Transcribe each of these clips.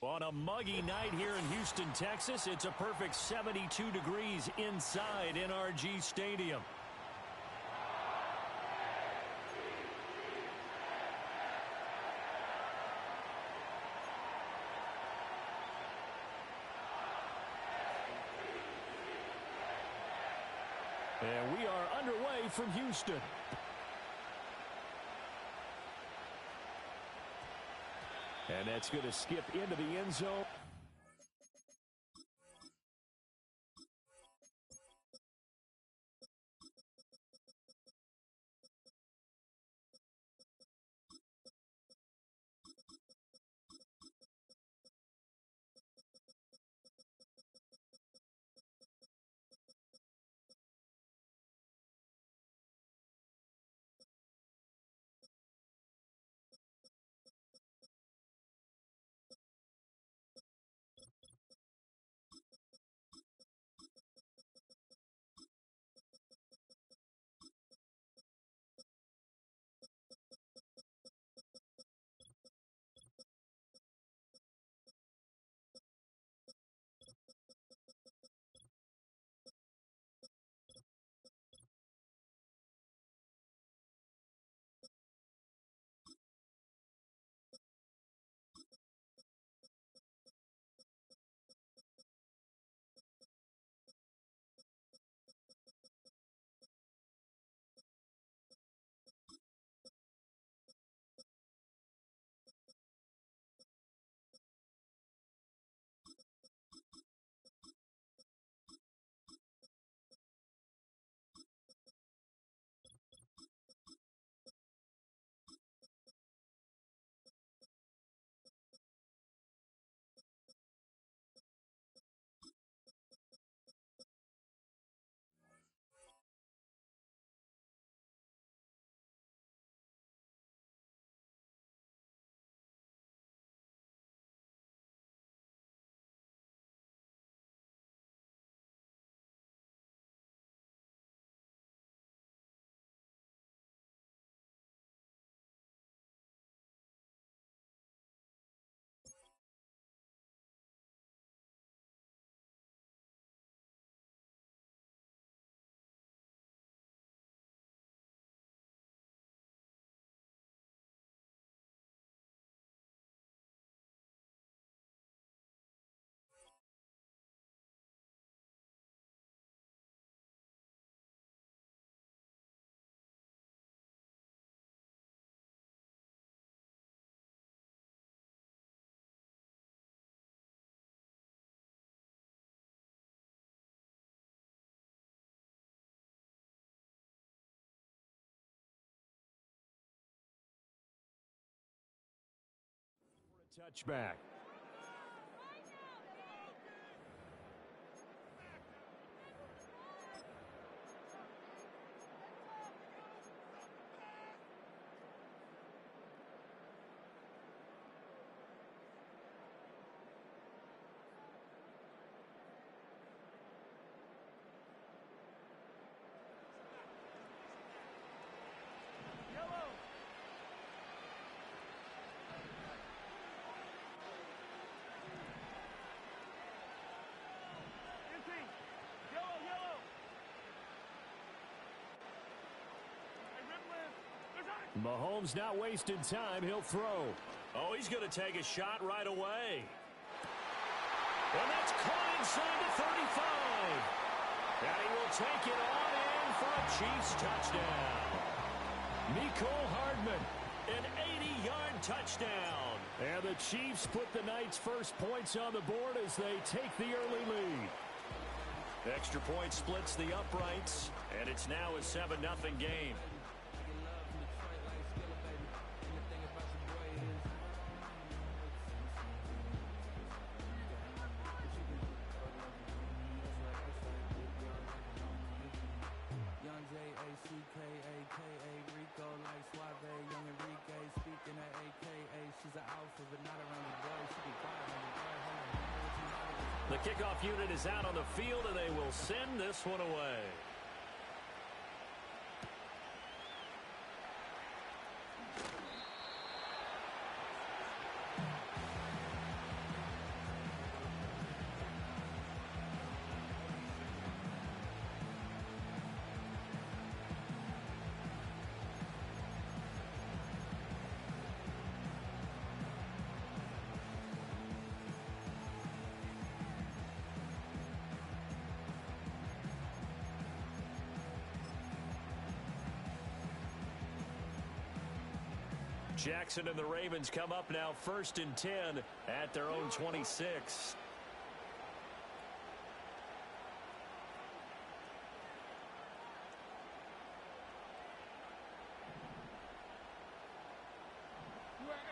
On a muggy night here in Houston, Texas, it's a perfect 72 degrees inside NRG Stadium. And we are underway from Houston. And that's going to skip into the end zone. Touchback. Mahomes not wasting time. He'll throw. Oh, he's going to take a shot right away. And that's caught inside the 35. And he will take it on in for a Chiefs touchdown. Mecole Hardman, an 80-yard touchdown. And the Chiefs put the night's first points on the board as they take the early lead. Extra point splits the uprights, and it's now a 7-0 game. The kickoff unit is out on the field, and they will send this one away. Jackson and the Ravens come up now 1st and 10 at their own 26.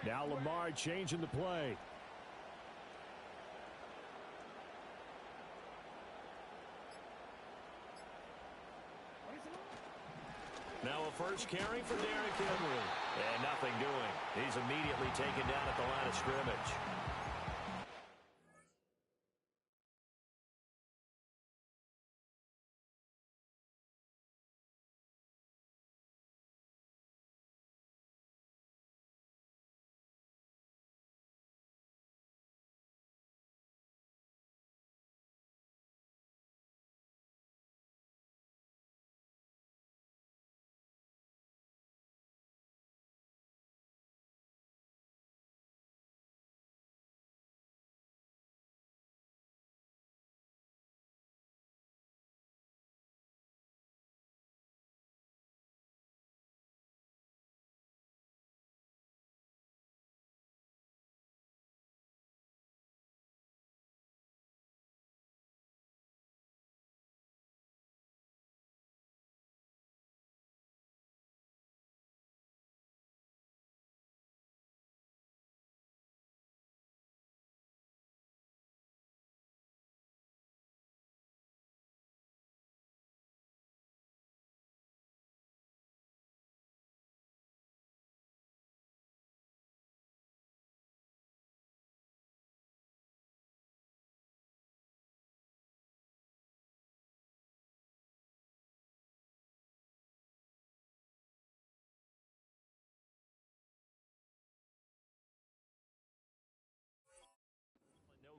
Now Lamar changing the play. Now a first carry for Derrick Henry. And nothing doing. He's immediately taken down at the line of scrimmage.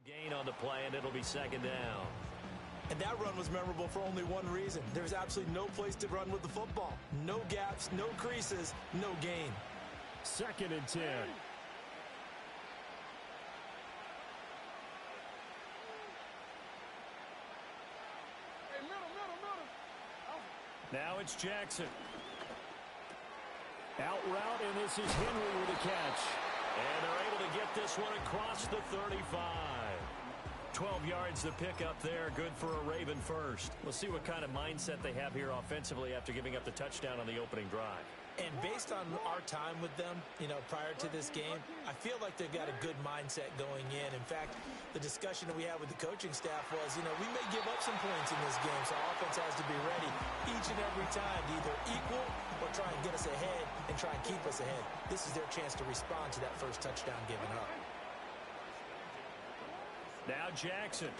Gain on the play, and it'll be 2nd down. And that run was memorable for only one reason. There's absolutely no place to run with the football. No gaps, no creases, no gain. 2nd and 10. Now it's Jackson. Out route, and this is Henry with a catch. And they're able to get this one across the 35. 12 yards to pick up there. Good for a Raven first. We'll see what kind of mindset they have here offensively after giving up the touchdown on the opening drive. And based on our time with them, prior to this game, I feel like they've got a good mindset going in. In fact, the discussion that we had with the coaching staff was, we may give up some points in this game, so offense has to be ready each and every time to either equal or try and get us ahead and try and keep us ahead. This is their chance to respond to that first touchdown given up. Now Jackson.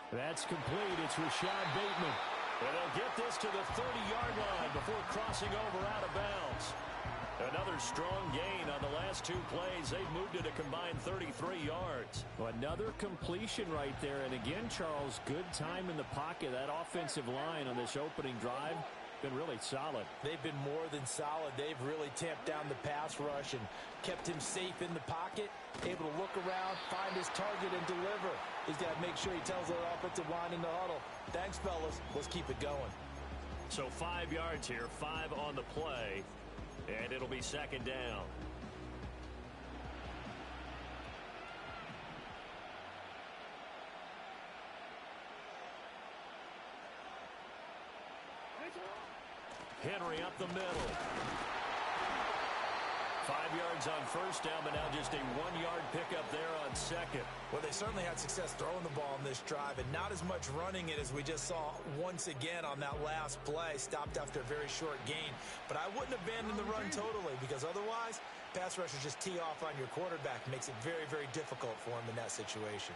That's complete. It's Rashad Bateman. And they'll get this to the 30-yard line before crossing over out of bounds. Another strong gain on the last 2 plays. They've moved it a combined 33 yards. Well, another completion right there. And again, Charles, good time in the pocket. That offensive line on this opening drive been really solid. They've been more than solid. They've really tamped down the pass rush and kept him safe in the pocket, able to look around, find his target, and deliver. He's got to make sure he tells their offensive line in the huddle, thanks, fellas. Let's keep it going. So 5 yards here, 5 on the play, and it'll be 2nd down. Henry up the middle. 5 yards on first down, but now just a 1-yard pickup there on 2nd. Well, they certainly had success throwing the ball in this drive, and not as much running it as we just saw once again on that last play. Stopped after a very short gain. But I wouldn't abandon the run totally, because otherwise, pass rushers just tee off on your quarterback. Makes it very, very difficult for him in that situation.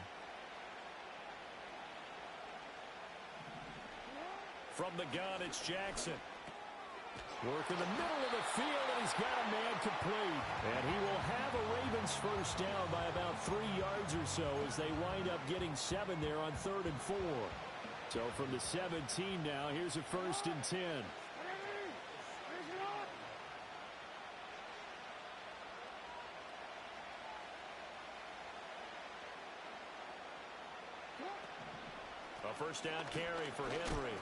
From the gun, it's Jackson. Work in the middle of the field, and he's got a man complete. And he will have a Ravens first down by about 3 yards or so as they wind up getting 7 there on 3rd and 4. So from the 17 now, here's a 1st and 10. A first down carry for Henry.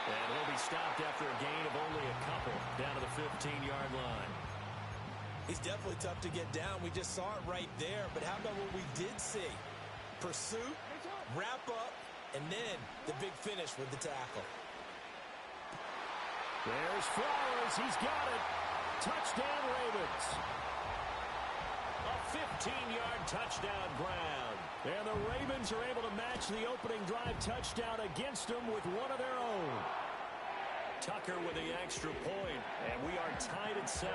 And he'll be stopped after a gain of only a couple down to the 15-yard line. He's definitely tough to get down. We just saw it right there. But how about what we did see? Pursuit, wrap up, and then the big finish with the tackle. There's Flowers. He's got it. Touchdown, Ravens. A 15-yard touchdown ground. And the Ravens are able to match the opening drive touchdown against them with one of their own. Tucker with the extra point, and we are tied at 7.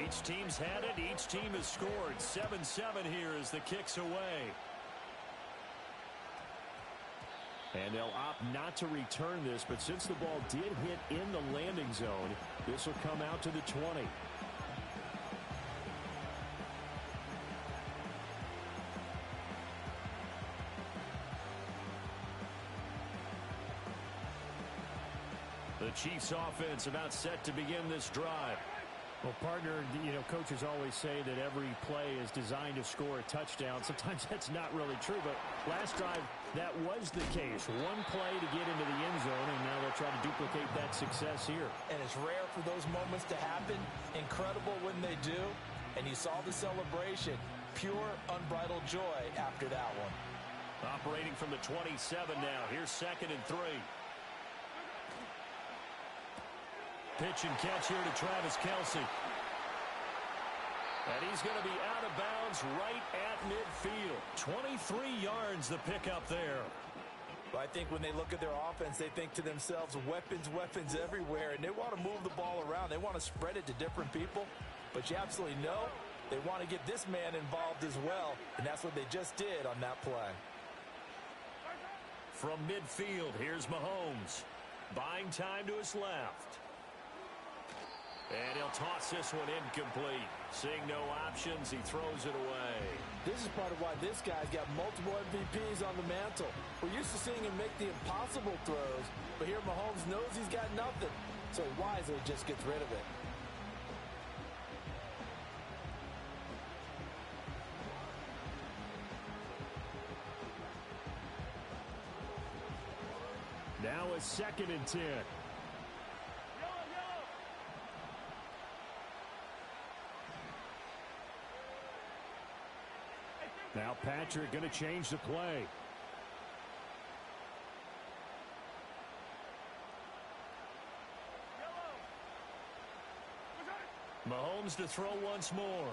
Each team's had it. Each team has scored. 7-7 here as the kick's away. And they'll opt not to return this, but since the ball did hit in the landing zone, this will come out to the 20. The Chiefs offense about set to begin this drive. Well, partner, coaches always say that every play is designed to score a touchdown. Sometimes that's not really true, but last drive, that was the case. One play to get into the end zone, and now they'll try to duplicate that success here. And it's rare for those moments to happen. Incredible when they do. And you saw the celebration. Pure, unbridled joy after that one. Operating from the 27 now. Here's 2nd and 3. Pitch and catch here to Travis Kelce. And he's going to be out of bounds right at midfield. 23 yards the pickup there. I think when they look at their offense, they think to themselves, weapons, weapons everywhere. And they want to move the ball around. They want to spread it to different people. But you absolutely know they want to get this man involved as well. And that's what they just did on that play. From midfield, here's Mahomes. Buying time to his left. And he'll toss this one incomplete. Seeing no options, he throws it away. This is part of why this guy's got multiple MVPs on the mantle. We're used to seeing him make the impossible throws, but here Mahomes knows he's got nothing, so he wisely just gets rid of it. Now a 2nd and 10. Now Patrick going to change the play. Mahomes to throw once more.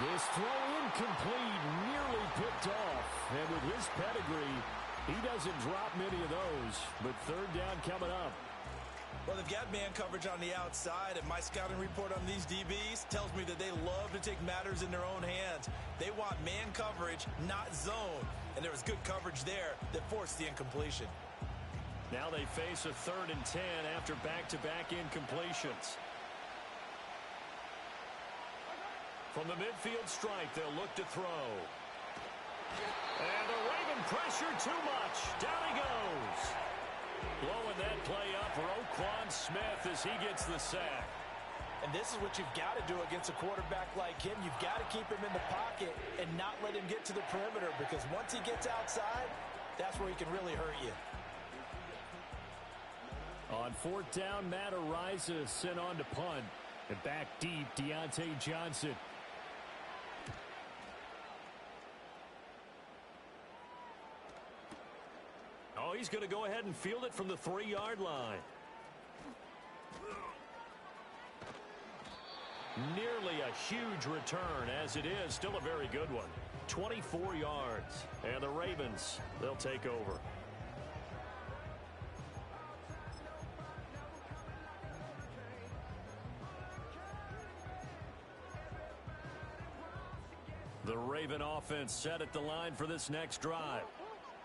This throw incomplete, nearly picked off. And with his pedigree, he doesn't drop many of those. But 3rd down coming up. Well, they've got man coverage on the outside, and my scouting report on these DBs tells me that they love to take matters in their own hands. They want man coverage, not zone. And there was good coverage there that forced the incompletion. Now they face a 3rd and 10 after back-to-back incompletions. From the midfield stripe, they'll look to throw. And the Raven pressure too much. Down he goes. Blowing that play up for Roquan Smith as he gets the sack. And this is what you've got to do against a quarterback like him. You've got to keep him in the pocket and not let him get to the perimeter, because once he gets outside, that's where he can really hurt you. On 4th down, Matt Araiza sent on to punt. And back deep, Deontay Johnson. Oh, he's going to go ahead and field it from the 3-yard line. Nearly a huge return, as it is. Still a very good one. 24 yards. And the Ravens, they'll take over. The Raven offense set at the line for this next drive.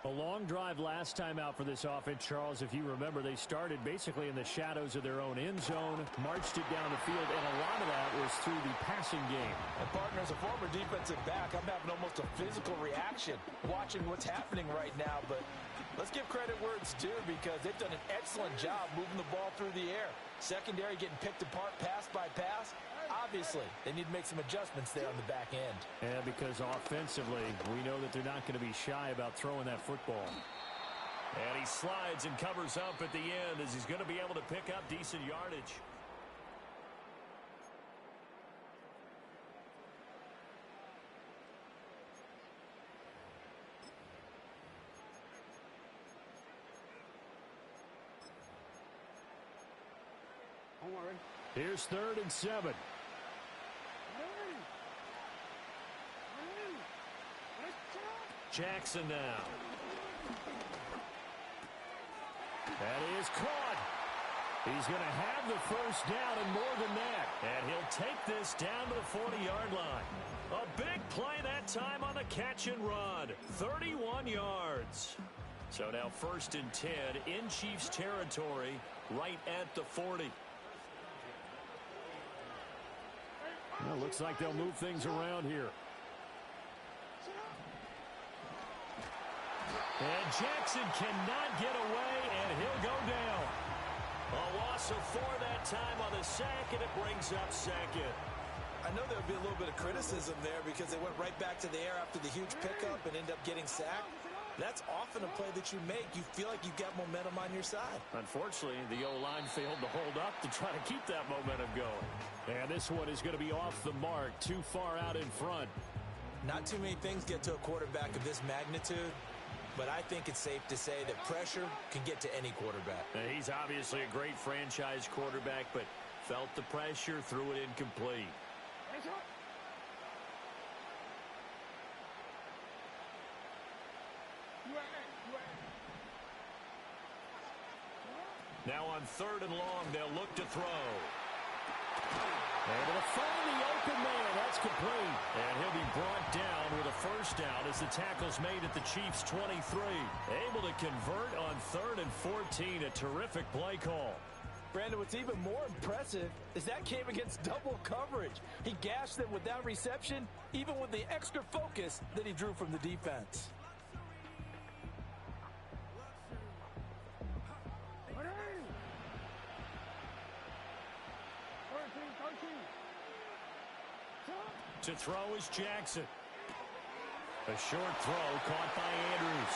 A long drive last time out for this offense, Charles. If you remember, they started basically in the shadows of their own end zone, marched it down the field, and a lot of that was through the passing game. And partner, as a former defensive back, I'm having almost a physical reaction watching what's happening right now. But Let's give credit where it's due because they've done an excellent job moving the ball through the air. Secondary getting picked apart pass by pass. Obviously, they need to make some adjustments there on the back end. Yeah, because offensively, we know that they're not going to be shy about throwing that football. And he slides and covers up at the end as he's going to be able to pick up decent yardage. Don't worry. Here's 3rd and 7. Jackson now. That is caught. He's going to have the first down and more than that. And he'll take this down to the 40-yard line. A big play that time on the catch and run. 31 yards. So now 1st and 10 in Chiefs territory right at the 40. Well, looks like they'll move things around here. And Jackson cannot get away, and he'll go down. A loss of 4 that time on the sack, and it brings up 2nd. I know there would be a little bit of criticism there because they went right back to the air after the huge pickup and end up getting sacked. That's often a play that you make. You feel like you've got momentum on your side. Unfortunately, the O-line failed to hold up to try to keep that momentum going. And this one is going to be off the mark, too far out in front. Not too many things get to a quarterback of this magnitude, but I think it's safe to say that pressure can get to any quarterback. He's obviously a great franchise quarterback, but felt the pressure, threw it incomplete. Now on 3rd and long, they'll look to throw. Able to find the open man. That's complete. And he'll be brought down with a first down as the tackle's made at the Chiefs' 23. Able to convert on 3rd and 14. A terrific play call. Brandon, what's even more impressive is that came against double coverage. He gashed them with that reception, even with the extra focus that he drew from the defense. To throw is Jackson. A short throw caught by Andrews.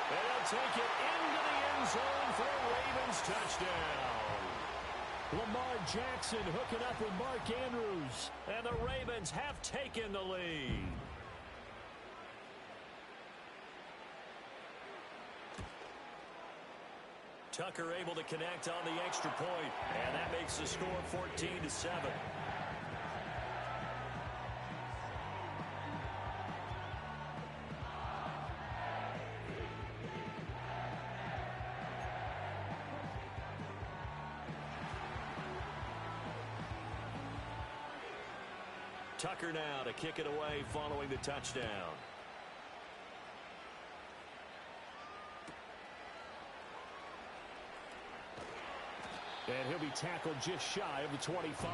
And they'll take it into the end zone for a Ravens touchdown. Lamar Jackson hooking up with Mark Andrews. And the Ravens have taken the lead. Tucker able to connect on the extra point. And that makes the score 14-7. Tucker now to kick it away following the touchdown. And he'll be tackled just shy of the 25.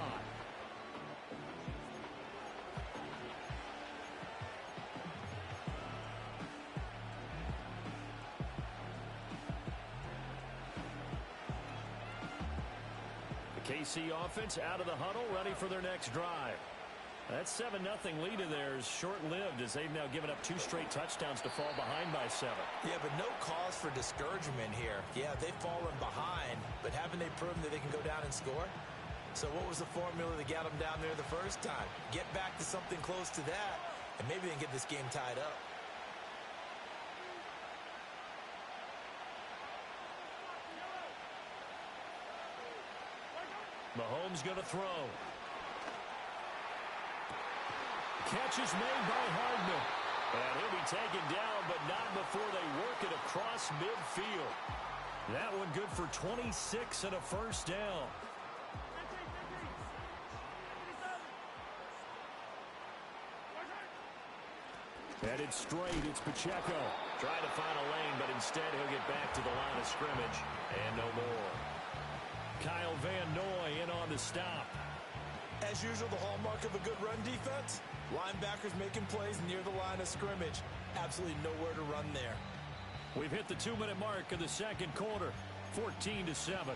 The KC offense out of the huddle, ready for their next drive. That 7-0 lead in there is short-lived as they've now given up 2 straight touchdowns to fall behind by 7. Yeah, but no cause for discouragement here. Yeah, they've fallen behind, but haven't they proven that they can go down and score? So what was the formula that got them down there the first time? Get back to something close to that, and maybe they can get this game tied up. Mahomes going to throw. Catch is made by Hardman. And he'll be taken down, but not before they work it across midfield. That one good for 26 and a first down. Headed straight, it's Pacheco. Trying to find a lane, but instead he'll get back to the line of scrimmage. And no more. Kyle Van Noy in on the stop. As usual, the hallmark of a good run defense, linebackers making plays near the line of scrimmage. Absolutely nowhere to run there. We've hit the 2-minute mark of the second quarter, 14-7.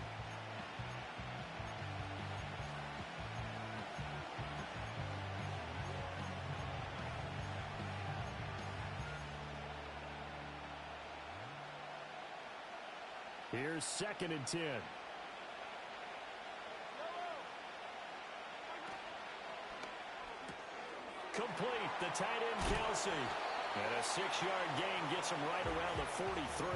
Here's 2nd and 10. Complete, the tight end Kelsey. And a 6-yard gain gets him right around the 43.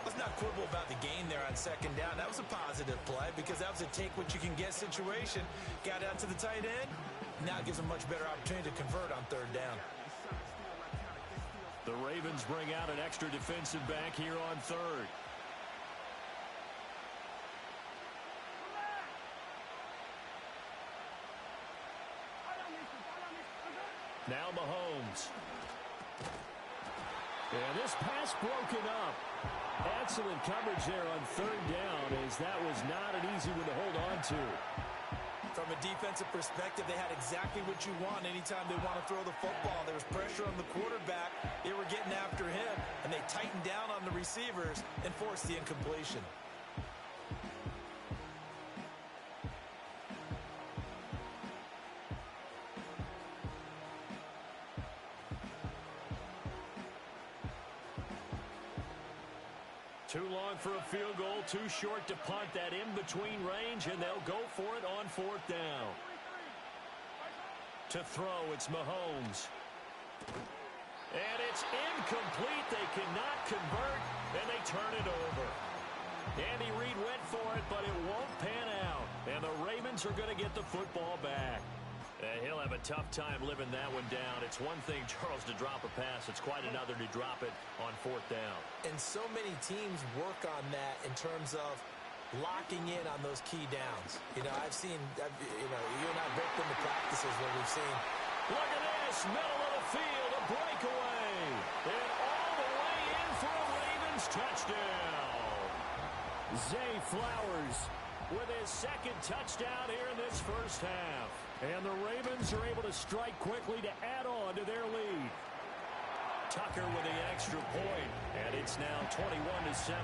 Let's not quibble about the gain there on 2nd down. That was a positive play because that was a take-what-you-can-get situation. Got out to the tight end. Now gives him a much better opportunity to convert on 3rd down. The Ravens bring out an extra defensive back here on 3rd. Now Mahomes. And this pass broken up. Excellent coverage there on 3rd down, as that was not an easy one to hold on to. From a defensive perspective, they had exactly what you want anytime they want to throw the football. There was pressure on the quarterback. They were getting after him, and they tightened down on the receivers and forced the incompletion. Too long for a field goal, too short to punt that in-between range, and they'll go for it on 4th down. To throw, it's Mahomes. And it's incomplete. They cannot convert, and they turn it over. Andy Reid went for it, but it won't pan out. And the Ravens are going to get the football back. He'll have a tough time living that one down. It's one thing, Charles, to drop a pass. It's quite another to drop it on 4th down. And so many teams work on that in terms of locking in on those key downs. You know, you and I have both been to practices where we've seen, look at this, middle of the field, a breakaway. And all the way in for a Ravens touchdown. Zay Flowers with his 2nd touchdown here in this first half. And the Ravens are able to strike quickly to add on to their lead. Tucker with the extra point, and it's now 21-7.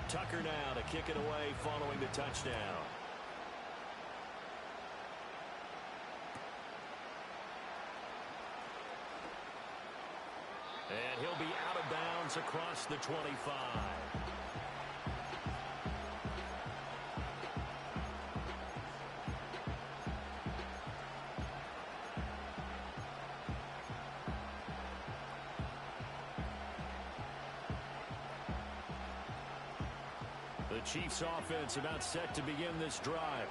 Tucker now to kick it away following the touchdown. And he'll be out of bounds across the 25. The Chiefs offense about set to begin this drive.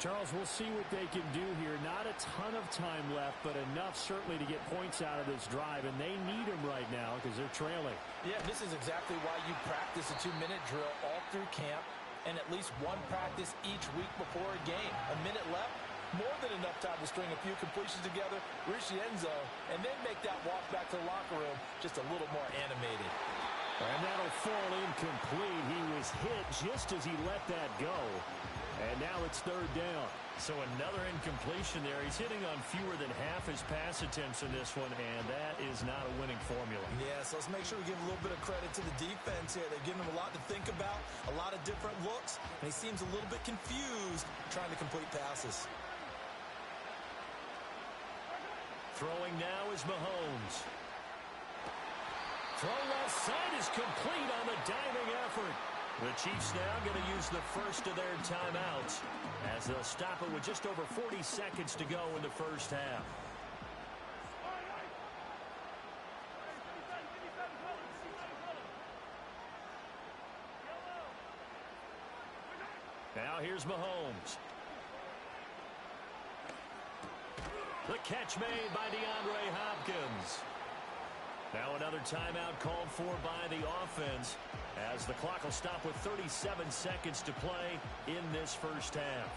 Charles, we'll see what they can do here. Not a ton of time left, but enough certainly to get points out of this drive, and they need them right now because they're trailing. Yeah, this is exactly why you practice a 2-minute drill all through camp and at least one practice each week before a game. A minute left, more than enough time to string a few completions together, reach the end zone, and then make that walk back to the locker room just a little more animated. And that'll fall incomplete. He was hit just as he let that go. And now it's 3rd down. So another incompletion there. He's hitting on fewer than half his pass attempts in this one, and that is not a winning formula. Yeah, so let's make sure we give a little bit of credit to the defense here. They're giving him a lot to think about, a lot of different looks, and he seems a little bit confused trying to complete passes. Throwing now is Mahomes. Throw left side is complete on the diving effort. The Chiefs now going to use the first of their timeouts as they'll stop it with just over 40 seconds to go in the first half. Now here's Mahomes. The catch made by DeAndre Hopkins. Now another timeout called for by the offense as the clock will stop with 37 seconds to play in this first half.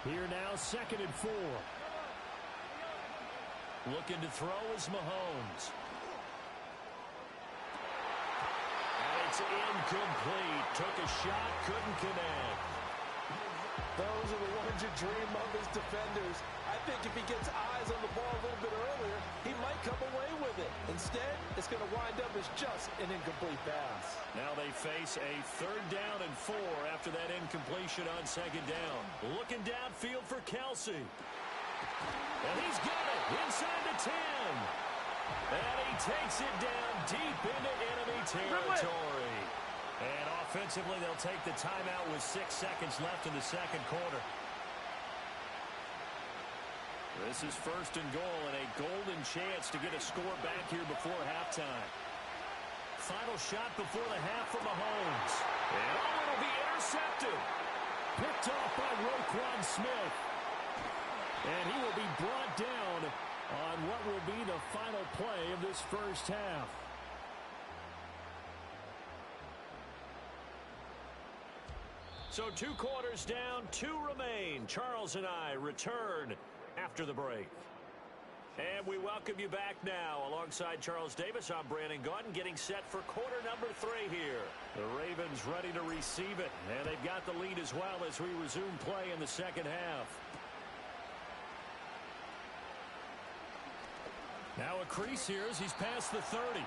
Here now, 2nd and 4. Looking to throw is Mahomes. And It's incomplete. Took a shot, couldn't connect. Those are the ones you dream of as defenders. I think if he gets eyes on the ball a little bit earlier, he might come away with it. Instead, it's going to wind up as just an incomplete pass. Now they face a 3rd down and 4 after that incompletion on 2nd down. Looking downfield for Kelsey. And he's got it inside the 10. And he takes it down deep into enemy territory. And offensively, they'll take the timeout with 6 seconds left in the 2nd quarter. This is 1st and goal and a golden chance to get a score back here before halftime. Final shot before the half for Mahomes. And it'll be intercepted. Picked off by Roquan Smith. And he will be brought down on what will be the final play of this first half. So 2 quarters down, 2 remain. Charles and I return after the break. And we welcome you back now. Alongside Charles Davis, I'm Brandon Gaudin, getting set for quarter number 3 here. The Ravens ready to receive it, and they've got the lead as well as we resume play in the 2nd half. Now a crease here as he's past the 30.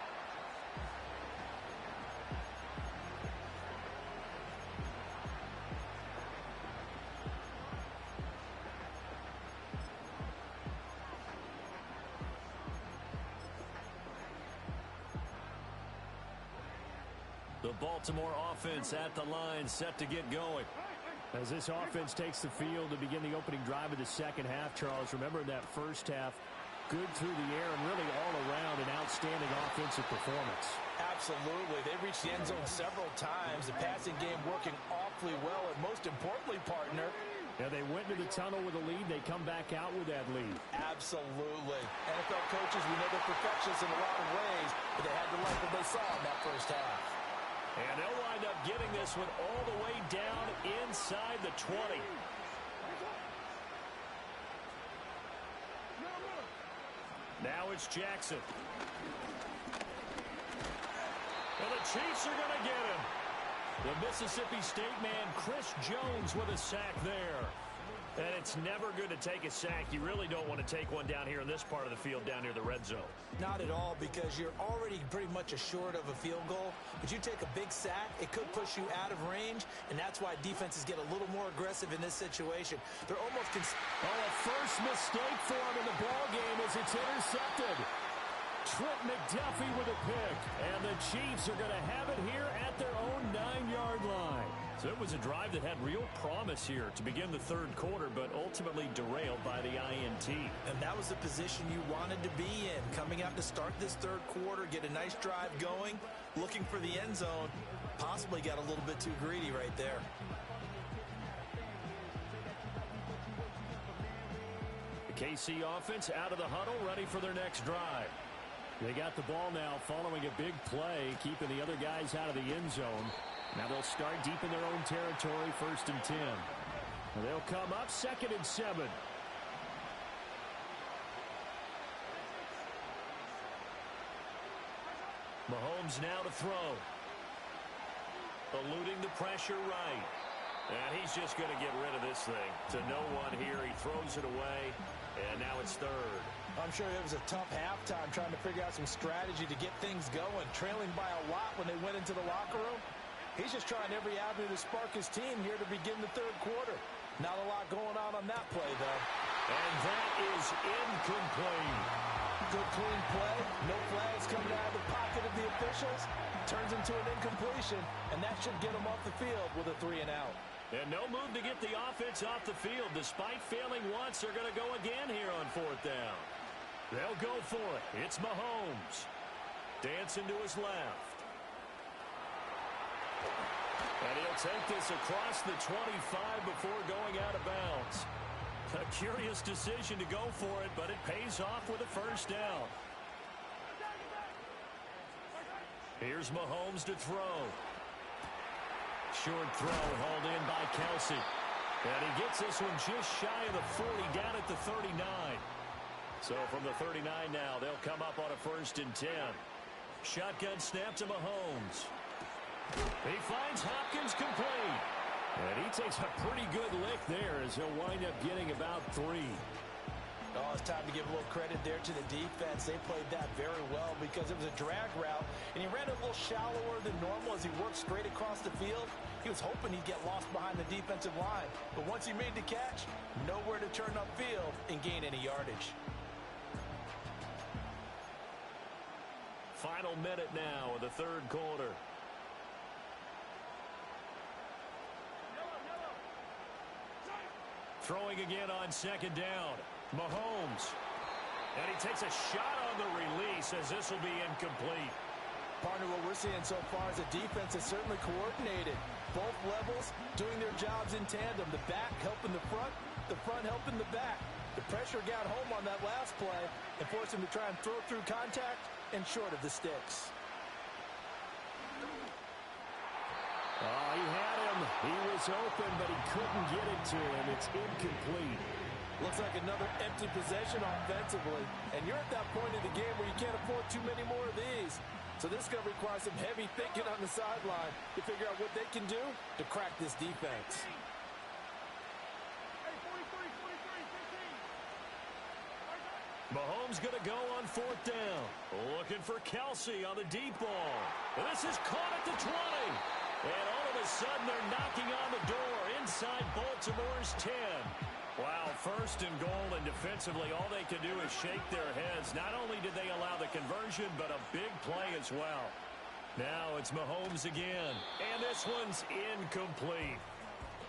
The Baltimore offense at the line, set to get going. As this offense takes the field to begin the opening drive of the 2nd half, Charles, remember that first half, good through the air and really all around an outstanding offensive performance. Absolutely. They reached the end zone several times. The passing game working awfully well, and most importantly, partner, yeah, they went into the tunnel with a lead. They come back out with that lead. Absolutely. NFL coaches, we know they're perfectionists in a lot of ways, but they had to like what they saw in that first half. And they'll wind up getting this one all the way down inside the 20. Now it's Jackson. And the Chiefs are going to get him. The Mississippi State man, Chris Jones, with a sack there. And it's never good to take a sack. You really don't want to take one down here in this part of the field, down near the red zone. Not at all, because you're already pretty much assured of a field goal. But you take a big sack, it could push you out of range, and that's why defenses get a little more aggressive in this situation. They're almost... a first mistake for him in the ball game as it's intercepted. Trent McDuffie with a pick, and the Chiefs are going to have it here at their own 9-yard line. So it was a drive that had real promise here to begin the 3rd quarter, but ultimately derailed by the INT. And that was the position you wanted to be in, coming out to start this 3rd quarter, get a nice drive going, looking for the end zone. Possibly got a little bit too greedy right there. The KC offense out of the huddle, ready for their next drive. They got the ball now following a big play, keeping the other guys out of the end zone. Now they'll start deep in their own territory, 1st and 10. And they'll come up 2nd and 7. Mahomes now to throw. Eluding the pressure right. And he's just going to get rid of this thing. To no one here. He throws it away. And now it's 3rd. I'm sure it was a tough halftime trying to figure out some strategy to get things going. Trailing by a lot when they went into the locker room. He's just trying every avenue to spark his team here to begin the 3rd quarter. Not a lot going on that play, though. And that is incomplete. Good clean play. No flags coming out of the pocket of the officials. Turns into an incompletion, and that should get him off the field with a 3-and-out. And no move to get the offense off the field. Despite failing once, they're going to go again here on 4th down. They'll go for it. It's Mahomes. Dancing to his left. And he'll take this across the 25 before going out of bounds. A curious decision to go for it, but it pays off with a 1st down. Here's Mahomes to throw. Short throw hauled in by Kelsey. And he gets this one just shy of the 40, down at the 39. So from the 39 now, they'll come up on a 1st and 10. Shotgun snap to Mahomes. He finds Hopkins complete. And he takes a pretty good lick there as he'll wind up getting about 3. Oh, it's time to give a little credit there to the defense. They played that very well because it was a drag route, and he ran a little shallower than normal as he worked straight across the field. He was hoping he'd get lost behind the defensive line, but once he made the catch, nowhere to turn upfield and gain any yardage. Final minute now of the third quarter. Throwing again on second down. Mahomes. And he takes a shot on the release as this will be incomplete. Partner, what we're seeing so far is the defense is certainly coordinated. Both levels doing their jobs in tandem. The back helping the front helping the back. The pressure got home on that last play and forced him to try and throw through contact and short of the sticks. Oh, he had him. He was open, but he couldn't get it to him. It's incomplete. Looks like another empty possession offensively. And you're at that point in the game where you can't afford too many more of these. So this is going to require some heavy thinking on the sideline to figure out what they can do to crack this defense. Mahomes going to go on fourth down. Looking for Kelsey on the deep ball. This is caught at the 20. And all of a sudden, they're knocking on the door inside Baltimore's 10. Wow, first and goal, and defensively, all they can do is shake their heads. Not only did they allow the conversion, but a big play as well. Now it's Mahomes again, and this one's incomplete.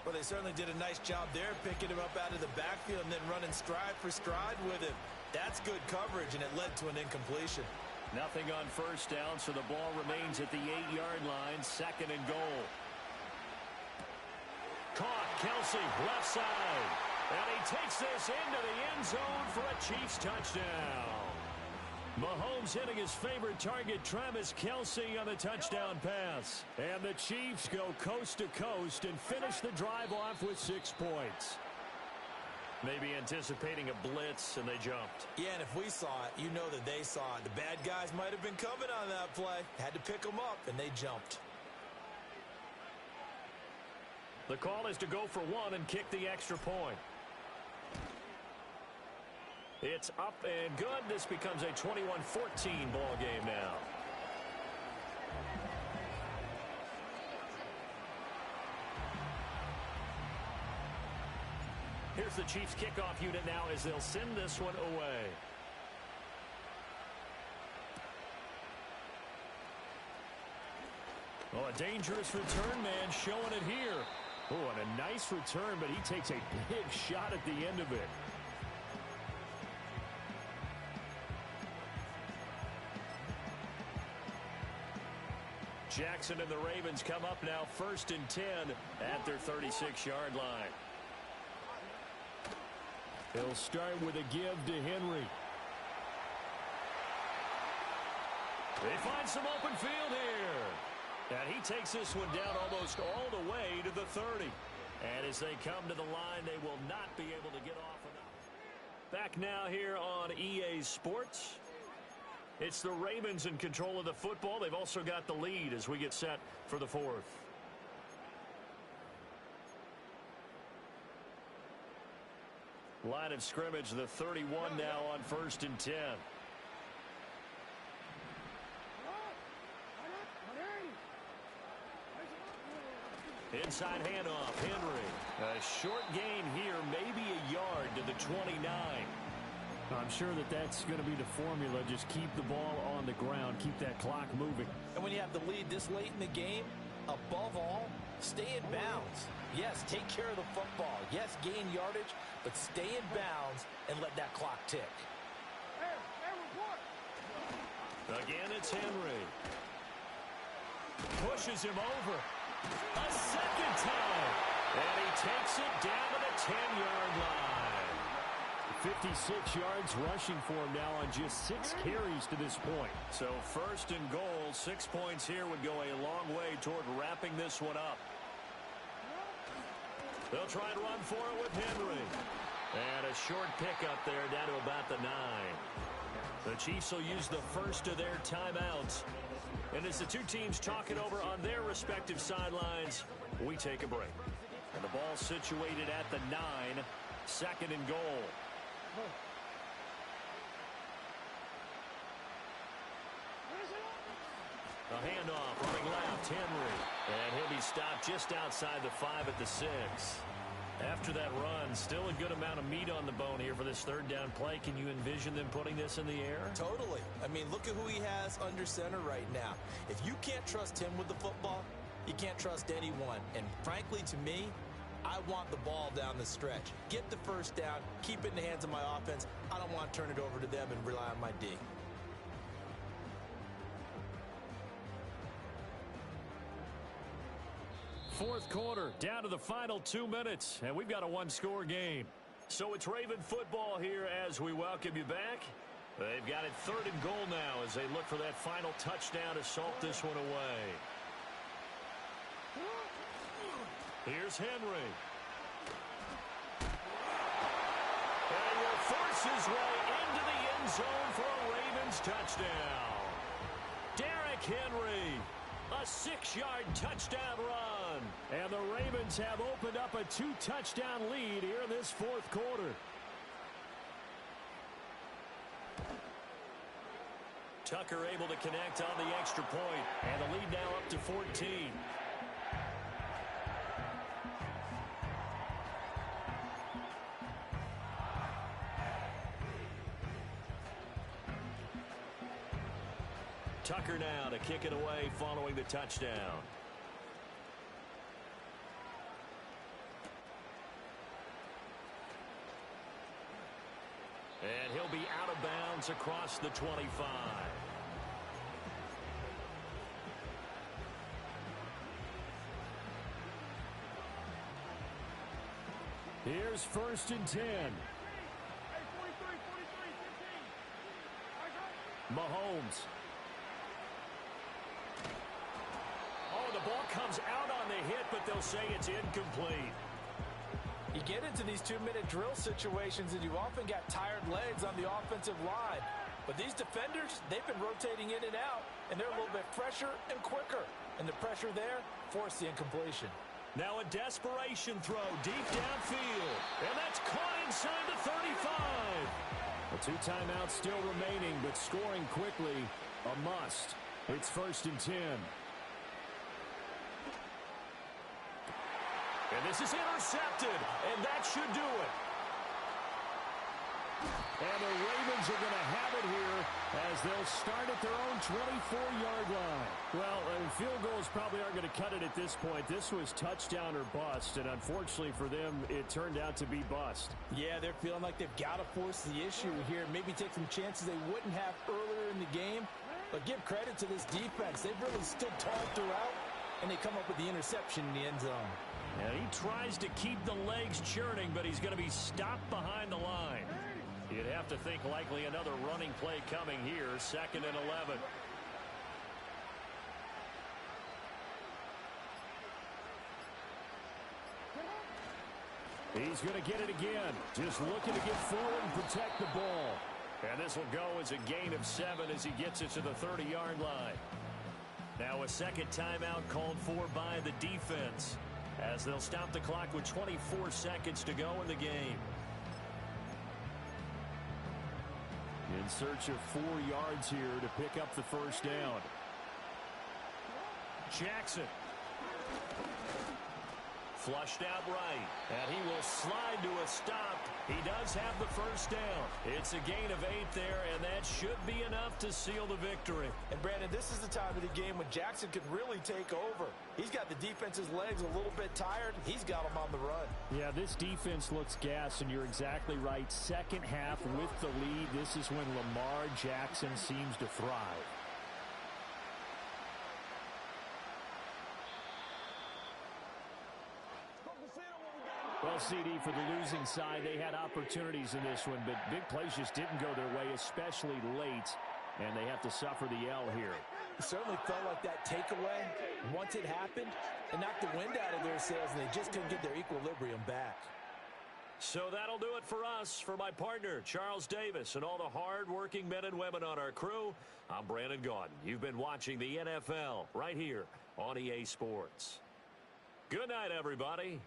Well, they certainly did a nice job there, picking him up out of the backfield and then running stride for stride with him. That's good coverage, and it led to an incompletion. Nothing on first down, so the ball remains at the 8-yard line, second and goal. Caught, Kelsey, left side. And he takes this into the end zone for a Chiefs touchdown. Mahomes hitting his favorite target, Travis Kelsey, on the touchdown pass. And the Chiefs go coast to coast and finish the drive off with 6 points. Maybe anticipating a blitz, and they jumped. Yeah, and if we saw it, you know that they saw it. The bad guys might have been coming on that play. Had to pick them up, and they jumped. The call is to go for 1 and kick the extra point. It's up and good. This becomes a 21-14 ball game now. Here's the Chiefs kickoff unit now as they'll send this one away. Oh, a dangerous return man showing it here. Oh, and a nice return, but he takes a big shot at the end of it. Jackson and the Ravens come up now first and 10 at their 36-yard line. He'll start with a give to Henry. They find some open field here. And he takes this one down almost all the way to the 30. And as they come to the line, they will not be able to get off enough. Back now here on EA Sports. It's the Ravens in control of the football. They've also got the lead as we get set for the fourth. Line of scrimmage, the 31 now on first and 10. Inside handoff, Henry. A short gain here, maybe a yard to the 29. I'm sure that's going to be the formula. Just keep the ball on the ground. Keep that clock moving. And when you have the lead this late in the game, above all, stay in bounds. Yes, take care of the football. Yes, gain yardage, but stay in bounds and let that clock tick. Again, it's Henry. Pushes him over. A second time. And he takes it down to the 10-yard line. 56 yards rushing for him now on just 6 carries to this point. So first and goal, 6 points here would go a long way toward wrapping this one up. They'll try and run for it with Henry. And a short pickup there down to about the 9. The Chiefs will use the first of their timeouts. And as the two teams talk it over on their respective sidelines, we take a break. And the ball situated at the 9, second and goal. A handoff, running left, Henry. And he'll be stopped just outside the 5 at the 6. After that run, still a good amount of meat on the bone here for this third down play. Can you envision them putting this in the air? Totally. I mean, look at who he has under center right now. If you can't trust him with the football, you can't trust anyone. And frankly, to me, I want the ball down the stretch. Get the first down, keep it in the hands of my offense. I don't want to turn it over to them and rely on my D. Fourth quarter, down to the final 2 minutes, and we've got a one-score game. So it's Raven football here as we welcome you back. They've got it third and goal now as they look for that final touchdown to salt this one away. Here's Henry. And he will force his way into the end zone for a Ravens touchdown. Derrick Henry, a 6-yard touchdown run. And the Ravens have opened up a 2-touchdown lead here in this fourth quarter. Tucker able to connect on the extra point, and the lead now up to 14. Tucker now to kick it away following the touchdown. And he'll be out of bounds across the 25. Here's first and 10. Mahomes. Oh, the ball comes out on the hit, but they'll say it's incomplete. You get into these 2-minute drill situations and you often got tired legs on the offensive line. But these defenders, they've been rotating in and out, and they're a little bit fresher and quicker. And the pressure there forced the incompletion. Now a desperation throw deep downfield. And that's caught inside the 35. The 2 timeouts still remaining, but scoring quickly, a must. It's first and 10. And this is intercepted, and that should do it. And the Ravens are going to have it here as they'll start at their own 24-yard line. Well, field goals probably aren't going to cut it at this point. This was touchdown or bust, and unfortunately for them, it turned out to be bust. Yeah, they're feeling like they've got to force the issue here. Maybe take some chances they wouldn't have earlier in the game. But give credit to this defense. They've really stood tall throughout, and they come up with the interception in the end zone. And he tries to keep the legs churning, but he's going to be stopped behind the line. You'd have to think likely another running play coming here, second and 11. He's going to get it again. Just looking to get forward and protect the ball. And this will go as a gain of 7 as he gets it to the 30-yard line. Now a second timeout called for by the defense, as they'll stop the clock with 24 seconds to go in the game. In search of 4 yards here to pick up the first down. Jackson. Flushed out right, and he will slide to a stop. He does have the first down. It's a gain of 8 there, and that should be enough to seal the victory. And Brandon, this is the time of the game when Jackson could really take over. He's got the defense's legs a little bit tired. He's got them on the run. Yeah, this defense looks gassed, and you're exactly right. Second half with the lead, this is when Lamar Jackson seems to thrive. Well, CD, for the losing side, they had opportunities in this one, but big plays just didn't go their way, especially late, and they have to suffer the L here. It certainly felt like that takeaway, once it happened, it knocked the wind out of their sails, and they just couldn't get their equilibrium back. So that'll do it for us. For my partner, Charles Davis, and all the hard-working men and women on our crew, I'm Brandon Gaudin. You've been watching the NFL right here on EA Sports. Good night, everybody.